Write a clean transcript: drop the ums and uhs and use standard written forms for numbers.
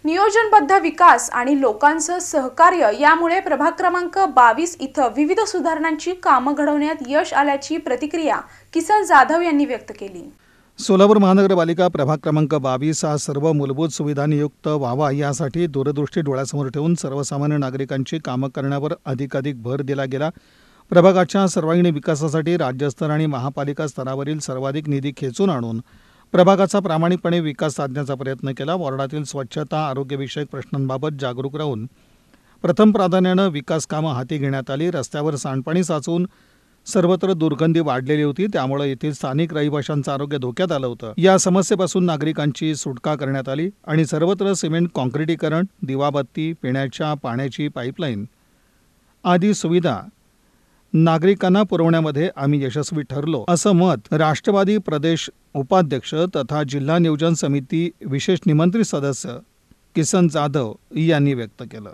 नियोजनबद्ध विकास आणि लोकांचं सहकार्य यामुळे प्रभाग क्रमांक 22 इथं विविध सुधारणांची कामं घडवण्यात यश आल्याची प्रतिक्रिया किसन जाधव यांनी व्यक्त केली। सोलापूर महानगरपालिका प्रभाग क्रमांक 22 हा सर्व मूलभूत सुविधांनी युक्त व्हावा यासाठी दूरदृष्टी डोळ्यासमोर ठेवून सर्वसामान्य नागरिकांची कामं करण्यावर अधिकाधिक भर दिला गेला। प्रभागाच्या सर्वांगीण विकासासाठी राज्यस्तर आणि महापालिका स्तरावरील सर्वाधिक निधी खेचून आणून प्रभागाचा प्रामाणिकपणे विकास साधण्याचा प्रयत्न केला। वॉर्डातील स्वच्छता आरोग्यविषयक प्रश्नांबाबत जागरूक राहून प्रथम प्राधान्यानं विकास कामं हाती घेण्यात आली। रस्त्यावर सांडपाणी साचून सर्वत्र दुर्गंधी वाढलेली होती, त्यामुळे येथील स्थानिक रहिवाशांचं आरोग्य धोक्यात आलं होतं। या समस्येपासून नागरिकांची सुटका करण्यात आली आणि सर्वत्र सिमेंट काँक्रिटीकरण, दिवाबत्ती, पिण्याच्या पाण्याची पाईपलाईन आदी सुविधा नागरिकांना पुरवण्यामध्ये आम्ही यशस्वी ठरलो, असं मत राष्ट्रवादी प्रदेश उपाध्यक्ष तथा जिल्हा नियोजन समिती विशेष निमंत्रित सदस्य किसन जाधव यांनी व्यक्त केलं।